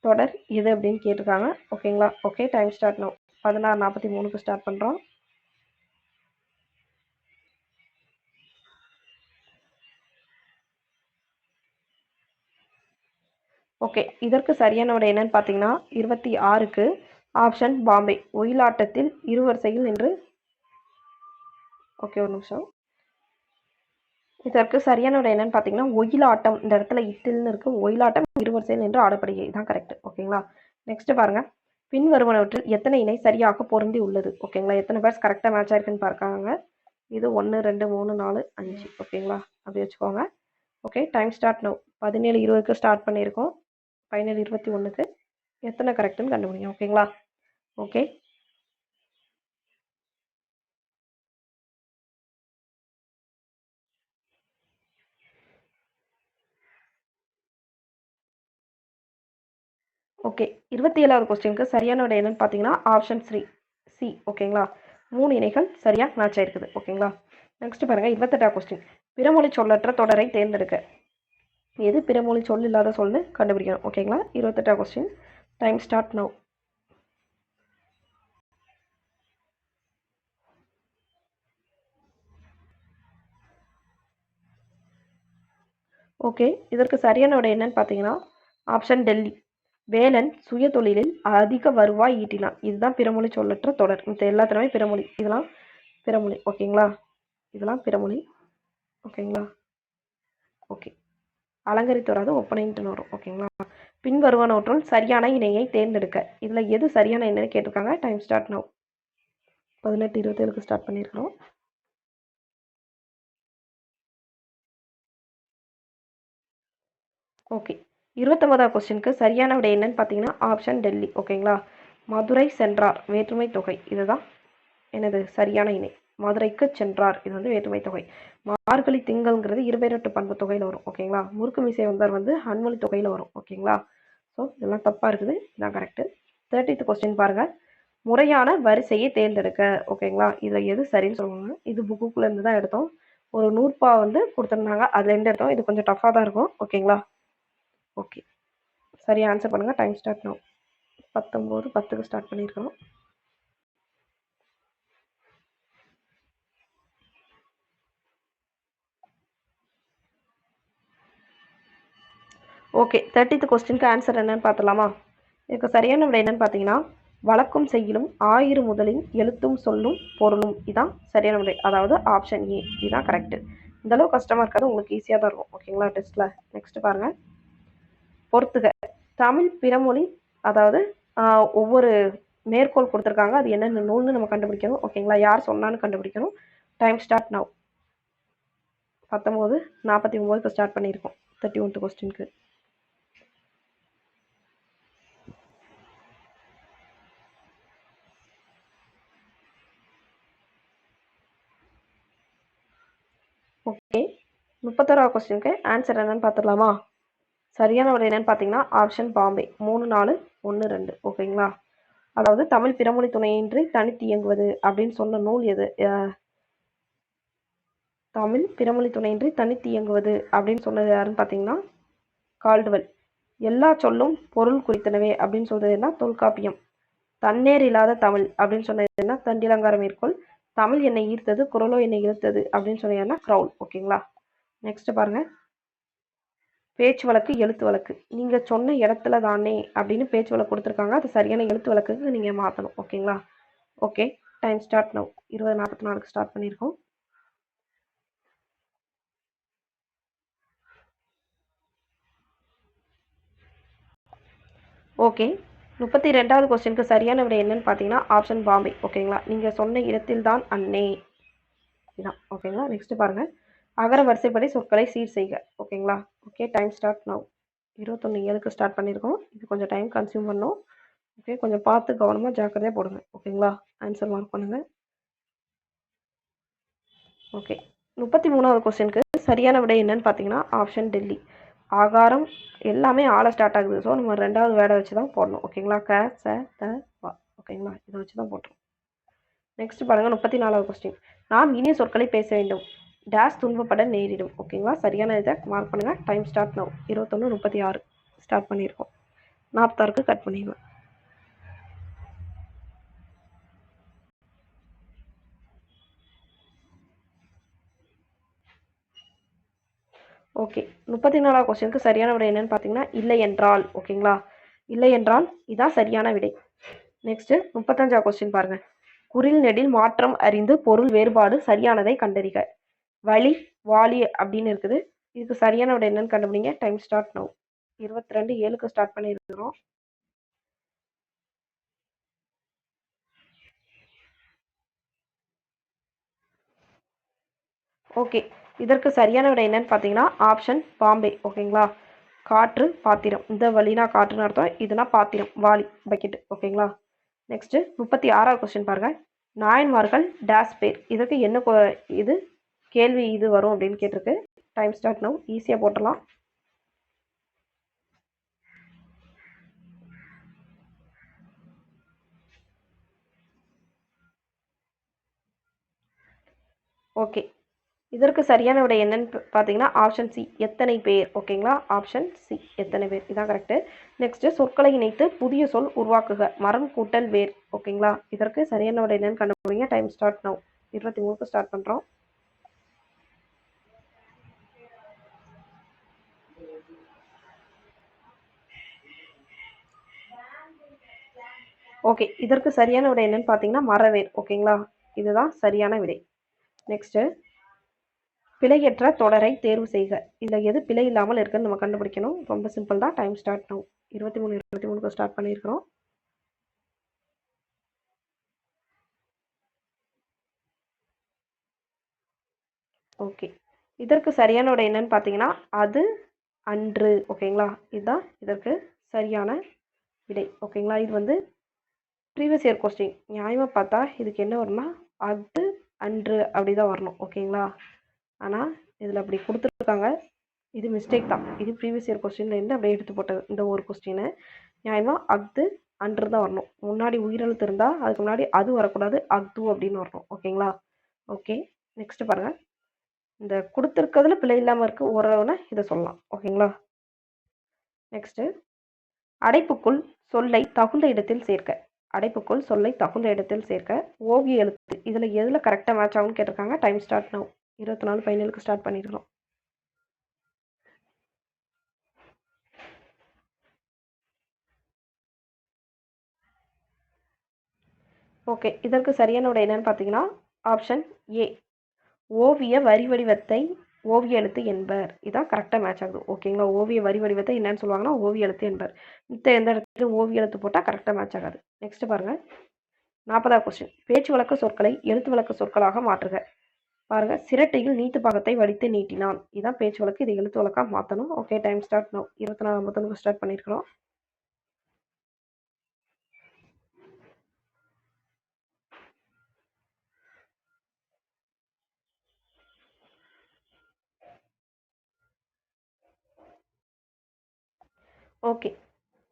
தொடர் எது அப்படின்னு கேட்டிருக்காங்க. ஓகேங்களா, okay, time start no. 16:43 start பண்ணுறோம். ஓகே, இதற்கு சரியான விடை என்னன்னு பார்த்தீங்கன்னா 26க்கு ஆப்ஷன் பாம்பே. ஒயிலாட்டத்தில் இரு வரிசையில் நின்று. ஓகே, ஒரு நிமிஷம். இதற்கு சரியான விடை என்னன்னு பார்த்தீங்கன்னா ஒயிலாட்டம். இந்த இடத்துல இட்டில்னு இருக்கு. ஒயிலாட்டம் இருவரிசையில் நின்று ஆடப்படுகிறது. இதுதான் கரெக்ட். ஓகேங்களா, நெக்ஸ்ட் பாருங்க, பின் வருவனவற்றில் எத்தனை இணை சரியாக பொருந்தி உள்ளது. ஓகேங்களா, எத்தனை பேர்ஸ் கரெக்டாக மேட்ச் ஆயிருக்குன்னு பார்க்காங்க. இது 1 2 3 4 5. ஓகேங்களா, அப்படி வச்சுக்கோங்க. Okay, time start now. 17:20க்கு ஸ்டார்ட் பண்ணியிருக்கோம். 17:21க்கு எத்தனை கரெக்டுன்னு கண்டுபிடிங்க. ஓகேங்களா, ஓகே, ஓகே, 27வது கொஸ்டினுக்கு சரியான விடை என்னன்னு பார்த்தீங்கன்னா ஆப்ஷன் சி. ஓகேங்களா, 3 இணைகள் சரியாக மேட்ச் ஆயிருக்குது. ஓகேங்களா, நெக்ஸ்ட் பாருங்க, 28வது கொஸ்டின், பிறமொழி சொல்லற்ற தொடரை தேர்ந்தெடுக்க. எது பிறமொழி சொல் இல்லாத சொல்னு கண்டுபிடிக்கணும். ஓகேங்களா, 28வது question, time start now. Okay, இதற்கு சரியான விடை என்னன்னு பார்த்தீங்கன்னா ஆப்ஷன் டெல்லி. வேலன் சுய தொழிலில் அதிக வருவாய் ஈட்டினான். இதுதான் பிறமொழி சொல்லற்ற தொடர். மத்த எல்லாத்துலயுமே பிறமொழி. இதெல்லாம் பிறமொழி. ஓகேங்களா, இதெல்லாம் பிறமொழி. ஓகேங்களா, ஓகே, அலங்கரித்து வராது ஒப்பனைன்ட்டு வரும். ஓகேங்களா, பின் வருவனவற்றுள் சரியான இணையை தேர்ந்தெடுக்க. இதில் எது சரியான இணைன்னு கேட்டிருக்காங்க. Time start now. 18:27க்கு ஸ்டார்ட் பண்ணியிருக்கிறோம். ஓகே, 29வது கொஸ்டினுக்கு சரியான விடை என்னன்னு பார்த்தீங்கன்னா ஆப்ஷன் டெல்லி. ஓகேங்களா, மதுரை சென்றார் வேற்றுமை தொகை. இதுதான் எனது சரியான இணை. மதுரைக்கு சென்றார், இது வந்து வேற்றுமை தொகை. மார்கழி திங்கள்ங்கிறது இருபெயரொட்டு பண்பு தொகையில் வரும். ஓகேங்களா, முறுக்கு மீசை வந்தார் வந்து அன்மொழி தொகையில் வரும். ஓகேங்களா, ஸோ இதெல்லாம் தப்பாக இருக்குது. இதான் கரெக்டு. 30th கொஸ்டின் பாருங்க, முறையான வரிசையை தேர்ந்தெடுக்க. ஓகேங்களா, இதில் எது சரின்னு சொல்லுவாங்க. இது புக்குக்குள்ள இருந்து தான் எடுத்தோம். ஒரு 100 வந்து கொடுத்துருந்தாங்க, அதுலேருந்து எடுத்தோம். இது கொஞ்சம் டஃப்பாக தான் இருக்கும். ஓகேங்களா, ஓகே, சரியா ஆன்சர் பண்ணுங்கள். Time start now. 19:10க்கு ஸ்டார்ட் பண்ணியிருக்கிறோம். ஓகே, 30th கொஸ்டினுக்கு ஆன்சர் என்னன்னு பார்த்தலாமா. இதுக்கு சரியான விடை என்னன்னு பார்த்தீங்கன்னா வழக்கும் செய்யலும் ஆயிரு முதலின் எழுத்தும் சொல்லும் பொருளும். இதான் சரியான விடை. அதாவது ஆப்ஷன் ஏ. இதுதான் கரெக்டு. இந்தளவு கஷ்டமாக இருக்காது, உங்களுக்கு ஈஸியாக தான் இருக்கும். ஓகேங்களா, டெஸ்ட்டில். நெக்ஸ்ட் பாருங்க, பொறுத்துக. தமிழ் பிறமொழி, அதாவது ஒவ்வொரு மேற்கோள் கொடுத்துருக்காங்க. அது என்னென்ன நூல்னு நம்ம கண்டுபிடிக்கணும். ஓகேங்களா, யார் சொன்னான்னு கண்டுபிடிக்கணும். Time start now. 19:49க்கு ஸ்டார்ட் பண்ணியிருக்கோம். 31th கொஸ்டினுக்கு. ஓகே. 31வது கொஸ்டினுக்கு ஆன்சர் என்னன்னு பார்த்துடலாமா? சரியான விடை என்னன்னு பார்த்தீங்கன்னா ஆப்ஷன் பாம்பே. 3, 4, 1, 2 ஓகேங்களா? அதாவது தமிழ் பிறமொழி துணையின்றி தனித்து இயங்குவது அப்படின்னு சொன்ன நூல் எது? தமிழ் பிறமொழி துணையின்றி தனித்து இயங்குவது அப்படின்னு சொன்னது யாருன்னு பார்த்தீங்கன்னா கால்டுவெல். எல்லா சொல்லும் பொருள் குறித்தனவே அப்படின்னு சொல்றது என்ன? தொல்காப்பியம். தன்னேர் இல்லாத தமிழ் அப்படின்னு சொன்னது என்ன? தண்டிலங்கார மேற்கோள். தமிழ் என்னை ஈர்த்தது குரலோ என்னை இழுத்தது அப்படின்னு சொன்னீங்கன்னா க்ரௌல். ஓகேங்களா? நெக்ஸ்ட் பாருங்க. பேச்சு வழக்கு எழுத்து வழக்கு. நீங்க சொன்ன இடத்துல தானே அப்படின்னு பேச்சு வழக்கு கொடுத்துருக்காங்க. அது சரியான எழுத்து வழக்குக்கு நீங்க மாற்றணும். ஓகேங்களா? Okay. Time start now. 20:44 start பண்ணியிருக்கோம். ஓகே. 32வது கொஸ்டினுக்கு சரியான விடை என்னன்னு பார்த்தீங்கன்னா ஆப்ஷன் பாம்பே. ஓகேங்களா? நீங்கள் சொன்ன இடத்தில் தான் அன்னே இதான். ஓகேங்களா? நெக்ஸ்ட் பாருங்க. அகர வரிசைப்படி சொற்களை சீர் செய்க. ஓகேங்களா? ஓகே. Time start now. 21:07க்கு ஸ்டார்ட் பண்ணியிருக்கோம். இது கொஞ்சம் டைம் கன்சியூம் பண்ணும். ஓகே. கொஞ்சம் பார்த்து கவனமாக ஜாக்கிரதையாக போடுங்க. ஓகேங்களா? ஆன்சர் மார்க் பண்ணுங்க. ஓகே. 33வது கொஸ்டினுக்கு சரியான விடை என்னன்னு பார்த்தீங்கன்னா ஆப்ஷன் டெல்லி. ஆகாரம் எல்லாமே ஆள ஸ்டார்ட் ஆகுது. ஸோ நம்ம 2வது வேர்டை வச்சு தான் போடணும். ஓகேங்களா? க, ச, த, வ. ஓகேங்களா? இதை வச்சு தான் போட்டுரும். நெக்ஸ்ட் பாருங்க. 34வது கொஸ்டின். நாம் இனிய சொற்களை பேச வேண்டும். டேஷ் துன்பப்பட நேரிடும். ஓகேங்களா? சரியான இதை மார்க் பண்ணுங்க. Time start now. 21:36 ஸ்டார்ட் பண்ணியிருக்கோம். 46க்கு கட் பண்ணிடுவேன். ஓகே. 34வது கொஸ்டினுக்கு சரியான விடை என்னன்னு பார்த்தீங்கன்னா இல்லை என்றால். ஓகேங்களா? இல்லை என்றால் இதான் சரியான விடை. நெக்ஸ்ட் 35வது கொஸ்டின் பாருங்க. குறில் நெடில் மாற்றம் அறிந்து பொருள் வேறுபாடு சரியானதை கண்டறிக. வழி வாலி அப்படின்னு இருக்குது. இதுக்கு சரியான விடை என்னன்னு கண்டுபிடிங்க. Time start now. 22:07க்கு ஸ்டார்ட் பண்ணியிருக்கிறோம். ஓகே. இதற்கு சரியான விடை என்னன்னு பார்த்தீங்கன்னா ஆப்ஷன் பாம்பே. ஓகேங்களா? காற்று பாத்திரம். இந்த வழினா காற்றுன்னு அர்த்தம். இதுனா பாத்திரம் வாளி பக்கெட். ஓகேங்களா? நெக்ஸ்ட் 36வது கொஸ்டின் பாருங்க. நாயன்மார்கள் டேஸ் பேர். இதற்கு என்ன இது கேள்வி இது வரும் அப்படின்னு கேட்டிருக்கு. Time start now. ஈஸியாக போட்டலாம். ஓகே. இதற்கு சரியான விடை என்னன்னு பார்த்தீங்கன்னா ஆப்ஷன் சி எத்தனை பேர். ஓகேங்களா? ஆப்ஷன் சி எத்தனை பேர் இதான் கரெக்டு. நெக்ஸ்ட் சொற்களை இணைத்து புதிய சொல் உருவாக்குக. மரம் கூட்டல் வேர். ஓகேங்களா? இதற்கு சரியான விடை என்னன்னு கண்டுபிடிங்க. Time start now. 23க்கு ஸ்டார்ட் பண்ணுறோம். ஓகே. இதற்கு சரியான விடை என்னன்னு பார்த்தீங்கன்னா மரவேர். ஓகேங்களா? இதுதான் சரியான விடை. நெக்ஸ்ட் பிழையற்ற தொடரை தேர்வு செய்க. இதில் எது பிழை இல்லாமல் இருக்குன்னு நம்ம கண்டுபிடிக்கணும். ரொம்ப சிம்பிள் தான். Time start now. 23:23க்கு ஸ்டார்ட் பண்ணியிருக்கிறோம். ஓகே. இதற்கு சரியான விடை என்னன்னு பார்த்தீங்கன்னா அது அன்று. ஓகேங்களா? இதுதான் இதற்கு சரியான விடை. ஓகேங்களா? இது வந்து ப்ரீவியஸ் இயர் கொஸ்டின். நியாயமாக பார்த்தா இதுக்கு என்ன வரும்னா அது அன்று அப்படி தான் வரணும். ஓகேங்களா? ஆனால் இதில் அப்படி கொடுத்துருக்காங்க. இது மிஸ்டேக் தான். இது ப்ரீவியஸ் இயர் கொஸ்டின்லேருந்து அப்படியே எடுத்து போட்டது இந்த ஒரு கொஸ்டின். நியாயமாக அஃது அன்று தான் வரணும். முன்னாடி உயிரெழுத்து இருந்தால் அதுக்கு முன்னாடி அது வரக்கூடாது. அஃது அப்படின்னு வரணும். ஓகேங்களா? ஓகே. நெக்ஸ்ட் பாருங்கள். இந்த கொடுத்துருக்கிறதுல பிழை இல்லாமல் இருக்குது ஓரளவுனா இதை சொல்லலாம். ஓகேங்களா? நெக்ஸ்ட்டு அடைப்புக்குள் சொல்லை தகுந்த இடத்தில் சேர்க்க. அடைப்புக்குள் சொல்லை தகுந்த இடத்தில் சேர்க்க. ஓவிய எழுத்து இதில் எதில் கரெக்டாக மேட்ச் ஆகும்னு கேட்டிருக்காங்க. Time start now. 24:17க்கு ஸ்டார்ட் பண்ணியிருக்கிறோம். ஓகே. இதற்கு சரியான விடை என்னன்னு பார்த்தீங்கன்னா ஆப்ஷன் ஏ ஓவிய வரி வடிவத்தை ஓவிய எழுத்து என்பர். இதான் கரெக்டாக மேட்ச் ஆகுது. ஓகேங்களா? ஓவிய வரி வடிவத்தை என்னன்னு சொல்லுவாங்கன்னா ஓவிய எழுத்து என்பர். எந்த இடத்துல ஓவிய எழுத்து போட்டால் கரெக்டாக மேட்ச் ஆகாது. நெக்ஸ்ட் பாருங்கள். 40வது கொஸ்டின். பேச்சு வழக்கு சொற்களை எழுத்து வழக்கு சொற்களாக மாற்றுக. பாருங்க. சிரட்டையில் நீத்து பாகத்தை வடித்து நீட்டினான். இதான் பேச்சு வழக்கு. இதை எழுத்து வழக்காக மாற்றணும். ஓகே. Time start now. 24:51க்கு ஸ்டார்ட் பண்ணியிருக்கிறோம். ஓகே.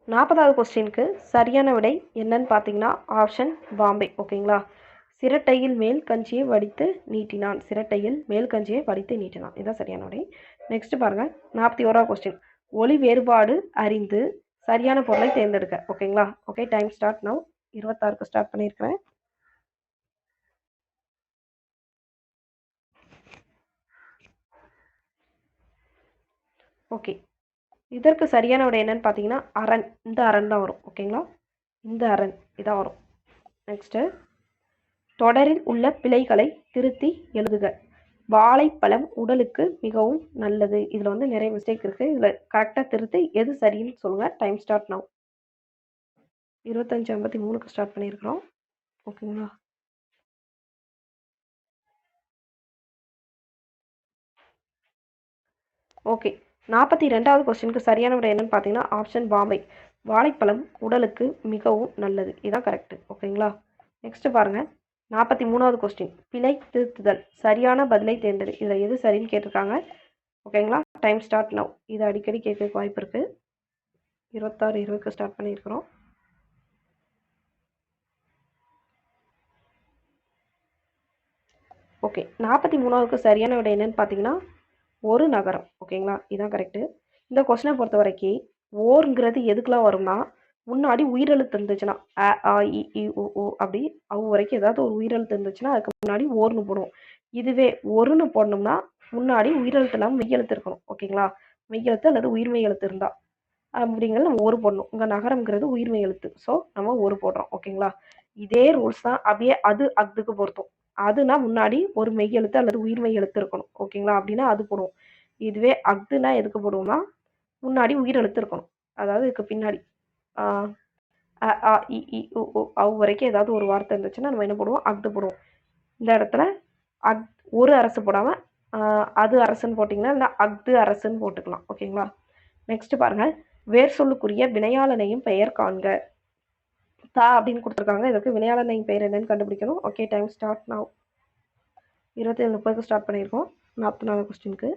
40வது கொஸ்டினுக்கு சரியான விடை என்னன்னு பார்த்தீங்கன்னா, ஆப்ஷன் பாம்பே. ஓகேங்களா? சிரட்டையில் மேல் கஞ்சியை வடித்து நீட்டினான். சிரட்டையில் மேல் கஞ்சியை வடித்து நீட்டினான். இதுதான் சரியான விடை. நெக்ஸ்ட் பாருங்க. 41வது கொஸ்டின். ஒலி வேறுபாடு அறிந்து சரியான பொருளை தேர்ந்தெடுக்க. ஓகேங்களா? Okay, time start now. 26க்கு ஸ்டார்ட் பண்ணியிருக்கிறேன். ஓகே. இதற்கு சரியான விடை என்னன்னு பார்த்தீங்கன்னா, அரண். இந்த அரண் தான் வரும். ஓகேங்களா? இந்த அரண் இதான் வரும். நெக்ஸ்ட்டு, தொடரில் உள்ள பிழைகளை திருத்தி எழுதுக. வாழைப்பழம் உடலுக்கு மிகவும் நல்லது. இதில் வந்து நிறைய மிஸ்டேக் இருக்குது. இதில் கரெக்டாக திருத்தி எது சரின்னு சொல்லுங்கள். Time start now. 25:53க்கு ஸ்டார்ட் பண்ணியிருக்கிறோம். ஓகேங்களா? ஓகே. 42வது கொஸ்டினுக்கு சரியான விடை என்னன்னு பார்த்தீங்கன்னா, ஆப்ஷன் பாம்பே. வாழைப்பழம் உடலுக்கு மிகவும் நல்லது. இதுதான் கரெக்டு. ஓகேங்களா? நெக்ஸ்ட் பாருங்கள். 43வது கொஸ்டின். பிழை திருத்துதல். சரியான பதிலை தேர்ந்தெடு. இதில் எது சரின்னு கேட்டிருக்காங்க. ஓகேங்களா? Time start now. இது அடிக்கடி கேட்கறதுக்கு வாய்ப்பு இருக்குது. 26:20க்கு ஸ்டார்ட் பண்ணியிருக்கிறோம். ஓகே. 43வது சரியான விடை என்னன்னு பார்த்தீங்கன்னா, ஒரு நகரம். ஓகேங்களா? இதுதான் கரெக்டு. இந்த கொஸ்டினை பொறுத்த வரைக்கும் ஓருங்கிறது எதுக்கெலாம் வரும்னா, முன்னாடி உயிரெழுத்து இருந்துச்சுன்னா, அ ஆ இ ஈ உ ஊ அப்படி அவு வரைக்கும் ஏதாவது ஒரு உயிரெழுத்து இருந்துச்சுன்னா அதுக்கு முன்னாடி ஓர்னு போடுவோம். இதுவே ஒருன்னு போடணும்னா முன்னாடி உயிரெழுத்து இல்லாமல் மெய்யெழுத்து இருக்கணும். ஓகேங்களா? மெய்யெழுத்து அல்லது உயிர்மெய் எழுத்து இருந்தால் அப்படிங்கிறது நம்ம ஒரு போடணும். இங்கே நகரம்ங்கிறது உயிர்மெய் எழுத்து. ஸோ நம்ம ஒரு போடுறோம். ஓகேங்களா? இதே ரூல்ஸ் தான் அப்படியே அதுக்கு பொருத்தும். அதுனா முன்னாடி ஒரு மெய்யெழுத்து அல்லது உயிர்மெய் எழுத்து இருக்கணும். ஓகேங்களா? அப்படின்னா அது போடுவோம். இதுவே அஃதுனா எதுக்கு போடுவோம்னா முன்னாடி உயிரெழுத்து இருக்கணும். அதாவது இதுக்கு பின்னாடி அ ஆ இ ஈ உ ஊ அவு வரைக்கும் ஏதாவது ஒரு வார்த்தை இருந்துச்சுன்னா நம்ம என்ன போடுவோம்? அஃது போடுவோம். இந்த இடத்துல அக் ஒரு அரசு போடாமல் அது அரசுன்னு போட்டிங்கன்னா இல்லை அஃது அரசுன்னு போட்டுக்கலாம். ஓகேங்களா? நெக்ஸ்ட் பாருங்க. வேர் சொல்லுக்குரிய வினையாளனையும் பெயர் காண்க. தா அப்படின்னு கொடுத்துருக்காங்க. இதுக்கு வினையாளனையும் பெயர் என்னன்னு கண்டுபிடிக்கணும். Okay, time start now. 27:30க்கு ஸ்டார்ட் பண்ணியிருக்கோம். 44 கொஸ்டினுக்கு.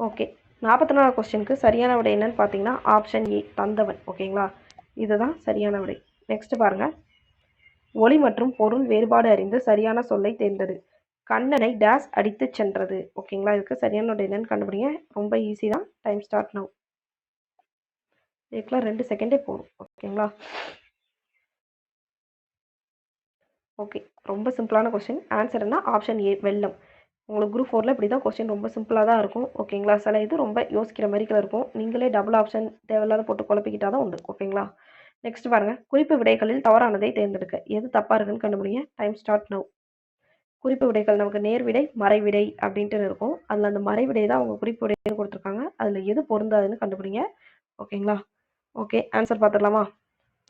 ஓகே. 44 கொஸ்டினுக்கு சரியான விடை என்னன்னு பார்த்தீங்கன்னா, ஆப்ஷன் ஏ தந்தவன். ஓகேங்களா? இதுதான் சரியான விடை. நெக்ஸ்ட் பாருங்க. ஒளி மற்றும் பொருள் வேறுபாடு அறிந்து சரியான சொல்லை தேர்ந்தெடு. கண்ணனை டேஸ் அடித்து சென்றது. ஓகேங்களா? இதுக்கு சரியான விடை என்னன்னு கண்டுபிடிங்க. ரொம்ப ஈஸி தான். Time start now. இதுக்கெல்லாம் 2 செகண்டே போதும். ஓகேங்களா? ஓகே. ரொம்ப சிம்பிளான கொஸ்டின். ஆன்சர் என்ன? ஆப்ஷன் ஏ வெள்ளம். உங்களுக்கு குரூப் 4ல் இப்படி தான் கொஸ்டின் ரொம்ப சிம்பிளாக தான் இருக்கும். ஓகேங்களா? சில இது ரொம்ப யோசிக்கிற மாதிரி இருக்கும். நீங்களே டபுள் ஆப்ஷன் தேவையில்லாத போட்டு குழப்பிக்கிட்டா தான் உண்டு. ஓகேங்களா? நெக்ஸ்ட் பாருங்கள். குறிப்பு விடைகளில் தவறானதை தேர்ந்தெடுக்க. எது தப்பாக இருக்குன்னு கண்டுபிடிங்க. Time start now. குறிப்பு விடைகள் நமக்கு நேர்விடை மறைவிடை அப்படின்ட்டு இருக்கும். அதில் அந்த மறைவிடை தான் அவங்க குறிப்பு விடைன்னு கொடுத்துருக்காங்க. அதில் எது பொருந்தாதுன்னு கண்டுபிடிங்க. ஓகேங்களா? ஓகே, ஆன்சர் பார்த்துடலாமா?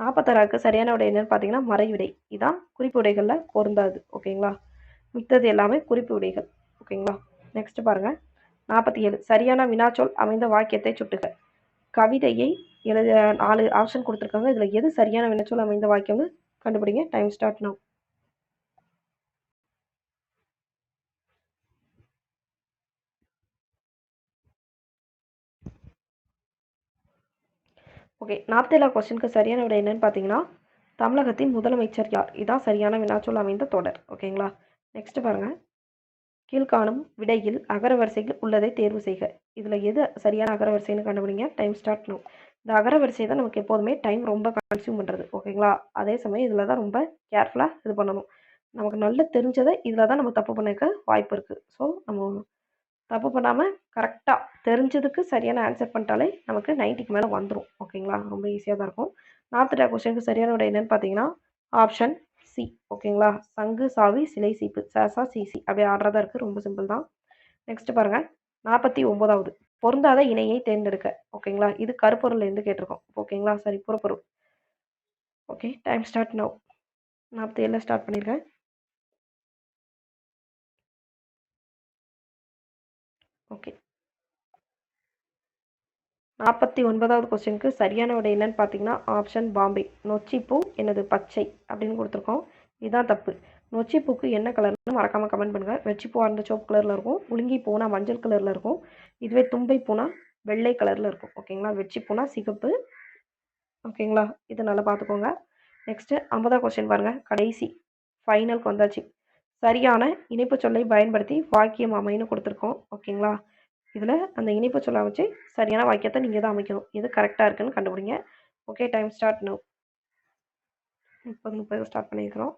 46க்கு சரியான விடை என்னன்னு பார்த்தீங்கன்னா மறைவிடை. இதான் குறிப்பு விடைகளில் பொருந்தாது. ஓகேங்களா? மித்தது எல்லாமே குறிப்பு விடைகள். ஓகேங்களா? நெக்ஸ்ட் பாருங்க. 47 சரியான வினாச்சொல் அமைந்த வாக்கியத்தை சுட்டுக. கவிதையை எழுத 4 ஆப்ஷன் கொடுத்துருக்காங்க. இதில் எது சரியான வினாச்சொல் அமைந்த வாக்கியம்னு கண்டுபிடிங்க. Time start now. ஓகே. 47 கொஸ்டினுக்கு சரியான விடை என்னன்னு பார்த்தீங்கன்னா, தமிழகத்தின் முதலமைச்சர் யார்? இதான் சரியான வினாச்சொல் அமைந்த தொடர். ஓகேங்களா? நெக்ஸ்ட் பாருங்க. கீழ்காணும் விடையில் அகரவரிசையில் உள்ளதை தேர்வு செய்க. இதில் எது சரியான அகரவரிசைன்னு கண்டுபிடிங்க. Time start now. இந்த அகரவரிசை தான் நமக்கு எப்போதுமே டைம் ரொம்ப கன்சியூம் பண்ணுறது. ஓகேங்களா? அதே சமயம் இதில் தான் ரொம்ப கேர்ஃபுல்லாக இது பண்ணணும். நமக்கு நல்லா தெரிஞ்சதை இதில் தான் நம்ம தப்பு பண்ணிக்க வாய்ப்பு இருக்குது. ஸோ நம்ம தப்பு பண்ணாமல் கரெக்டாக தெரிஞ்சதுக்கு சரியான ஆன்சர் பண்ணிட்டாலே நமக்கு 90க்கு மேலே வந்துடும். ஓகேங்களா? ரொம்ப ஈஸியாக தான் இருக்கும். 42 கொஸ்டினுக்கு சரியான விடை என்னன்னு பார்த்தீங்கன்னா, ஆப்ஷன் சி. ஓகேங்களா? சங்கு சாவி சிலை சீப்பு சசா சிசி அப்படி ஆடுறதா இருக்குது. ரொம்ப சிம்பிள் தான். நெக்ஸ்ட் பாருங்கள். 49வது பொருந்தாத இணையை தேர்ந்தெடுக்க. ஓகேங்களா? இது கருப்பொருள்லேருந்து கேட்டிருக்கோம். ஓகேங்களா? சரி, புறப்பொருள். Okay, time start now. 47 start பண்ணியிருக்கேன். ஓகே. 49வது கொஸ்டினுக்கு சரியான விடை என்னன்னு பார்த்தீங்கன்னா, ஆப்ஷன் பாம்பே. நொச்சிப்பூ எனது பச்சை அப்படின்னு கொடுத்துருக்கோம். இதுதான் தப்பு. நொச்சிப்பூக்கு என்ன கலர்னு மறக்காமல் கமெண்ட் பண்ணுங்கள். வெச்சிப்பூ அந்த சிவப்பு கலரில் இருக்கும். முழுங்கி பூனா மஞ்சள் கலரில் இருக்கும். இதுவே தும்பை பூனா வெள்ளை கலரில் இருக்கும். ஓகேங்களா. வெச்சிப்பூனா சிகப்பு. ஓகேங்களா. இது நல்லா பார்த்துக்கோங்க. நெக்ஸ்ட்டு 50ஆம் கொஸ்டின் பாருங்கள். கடைசி ஃபைனலுக்கு வந்தாச்சு. சரியான இணைப்பு சொல்லை பயன்படுத்தி வாக்கியம் அமைன்னு கொடுத்துருக்கோம். ஓகேங்களா. இதில் அந்த இணைப்பு சொல்லை வச்சு சரியான வாக்கியத்தை நீங்கள் தான் அமைக்கணும். எது கரெக்டாக இருக்குன்னு கண்டுபிடிங்க. Okay, time start now. 30 start பண்ணியிருக்கிறோம்.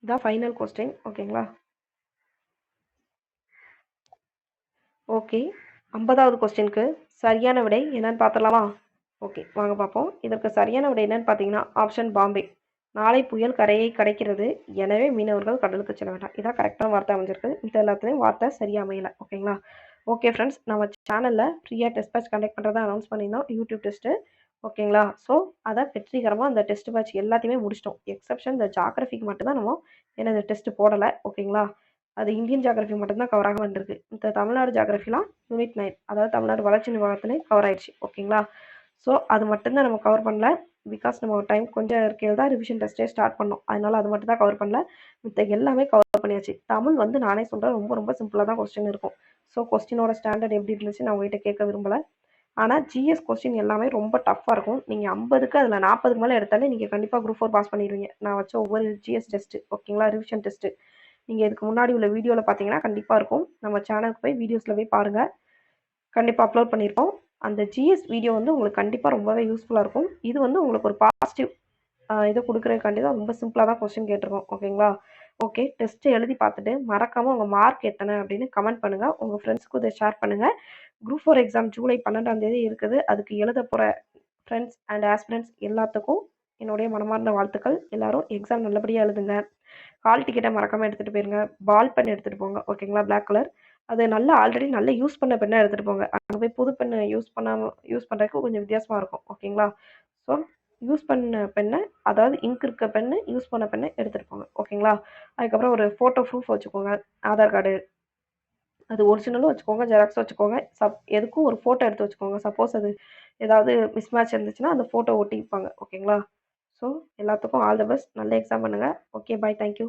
இதான் ஃபைனல் கொஸ்டின். ஓகேங்களா. ஓகே, 50ஆவது கொஸ்டினுக்கு சரியான விடை என்னன்னு பார்த்துடலாமா? ஓகே, வாங்க பார்ப்போம். இதற்கு சரியான விடை என்னன்னு பார்த்தீங்கன்னா ஆப்ஷன் பாம்பே. நாளை புயல் கரையை கடக்கிறது, எனவே மீனவர்கள் கடலுக்கு செல்ல வேண்டாம். இதான் கரெக்டான வார்த்தை அமைஞ்சிருக்கு. இந்த எல்லாத்துலேயும் வார்த்தை சரியாக அமையல. ஓகேங்களா. ஓகே ஃப்ரெண்ட்ஸ், நம்ம சேனலில் ஃப்ரீயாக டெஸ்ட் பேட்ச் கண்டக்ட் பண்ணுறதா அனௌன்ஸ் பண்ணியிருந்தோம், யூடியூப் டெஸ்ட்டு. ஓகேங்களா. ஸோ அதை வெற்றிகரமாக அந்த டெஸ்ட் பேட்ச் எல்லாத்தையுமே முடிச்சிட்டோம். எக்ஸப்ஷன் இந்த ஜாகிரஃபிக்கு மட்டும்தான் நம்ம என்னது டெஸ்ட்டு போடலை. ஓகேங்களா. அது இந்தியன் ஜாகிரஃபி மட்டும்தான் கவர் ஆக வந்திருக்கு. இந்த தமிழ்நாடு ஜாகிரஃபிலாம் யூனிட் 9, அதாவது தமிழ்நாடு வளர்ச்சி நிர்வாகத்திலே கவர் ஆயிடுச்சு. ஓகேங்களா. ஸோ அது மட்டும்தான் நம்ம கவர் பண்ணல. பிகாஸ் நம்ம டைம் கொஞ்சம் இருக்கையில் தான் ரிவிஷன் டெஸ்ட்டே ஸ்டார்ட் பண்ணோம். அதனால் அது மட்டும் தான் கவர் பண்ணல. மித்த எல்லாமே கவர் பண்ணியாச்சு. தமிழ் வந்து நானே சொல்கிறேன், ரொம்ப ரொம்ப சிம்பிளாக தான் கொஸ்டின் இருக்கும். ஸோ கொஸ்டினோட ஸ்டாண்டர்ட் எப்படி இருந்துச்சு நான் உங்கள்கிட்ட கேட்க விரும்பலை. ஆனால் ஜிஎஸ் கொஸ்டின் எல்லாமே ரொம்ப டஃப்பாக இருக்கும். நீங்கள் 50க்கு அதில் 40க்கு மேலே எடுத்தாலே நீங்கள் கண்டிப்பாக குரூப் 4 பாஸ் பண்ணிடுவீங்க. நான் வச்ச ஒவ்வொரு ஜிஎஸ் டெஸ்ட்டு. ஓகேங்களா. ரிவிஷன் டெஸ்ட்டு நீங்கள் இதுக்கு முன்னாடி உள்ள வீடியோவில் பார்த்தீங்கன்னா கண்டிப்பாக இருக்கும். நம்ம சேனலுக்கு போய் வீடியோஸில் போய் பாருங்கள். கண்டிப்பாக அப்லோட் பண்ணியிருக்கோம். அந்த ஜிஎஸ் வீடியோ வந்து உங்களுக்கு கண்டிப்பாக ரொம்பவே யூஸ்ஃபுல்லாக இருக்கும். இது வந்து உங்களுக்கு ஒரு பாசிட்டிவ் இதை கொடுக்குறதுக்காண்டி தான் ரொம்ப சிம்பிளாக தான் கொஸ்டின் கேட்டிருக்கோம். ஓகேங்களா. ஓகே, டெஸ்ட்டு எழுதி பார்த்துட்டு மறக்காமல் உங்கள் மார்க் எத்தனை அப்படின்னு கமெண்ட் பண்ணுங்கள். உங்கள் ஃப்ரெண்ட்ஸுக்கு இதை ஷேர் பண்ணுங்கள். குரூப் 4 எக்ஸாம் ஜூலை 12ஆம் தேதி இருக்குது. அதுக்கு எழுத போகிற ஃப்ரெண்ட்ஸ் அண்ட் ஆஸ்பிரண்ட்ஸ் எல்லாத்துக்கும் என்னுடைய மனமார்ந்த வாழ்த்துக்கள். எல்லாரும் எக்ஸாம் நல்லபடியாக எழுதுங்க. ஹால் டிக்கெட்டை மறக்காமல் எடுத்துகிட்டு போயிருங்க. பால் பென் எடுத்துகிட்டு போங்க. ஓகேங்களா. Black colour. அது நல்லா ஆல்ரெடி நல்லா யூஸ் பண்ண பெண்ணை எடுத்துகிட்டு போங்க. அங்கே போய் புது பெண்ணை யூஸ் பண்ணுறதுக்கு கொஞ்சம் வித்தியாசமாக இருக்கும். ஓகேங்களா. ஸோ யூஸ் பண்ண பெண்ணை, அதாவது இங்க் இருக்க பெண்ணு, யூஸ் பண்ண பெண்ணை எடுத்துகிட்டு போங்க. ஓகேங்களா. அதுக்கப்புறம் ஒரு ஃபோட்டோ ப்ரூஃப் வச்சுக்கோங்க. ஆதார் கார்டு, அது ஒரிஜினலும் வச்சுக்கோங்க, ஜெராக்ஸும் வச்சுக்கோங்க. எதுக்கும் ஒரு ஃபோட்டோ எடுத்து வச்சுக்கோங்க. சப்போஸ் அது ஏதாவது மிஸ்மேட்ச் இருந்துச்சுன்னா அந்த ஃபோட்டோ ஒட்டிப்பாங்க. ஓகேங்களா. ஸோ எல்லாத்துக்கும் ஆல் த பெஸ்ட். நல்ல எக்ஸாம் பண்ணுங்கள். ஓகே, பாய். தேங்க்யூ.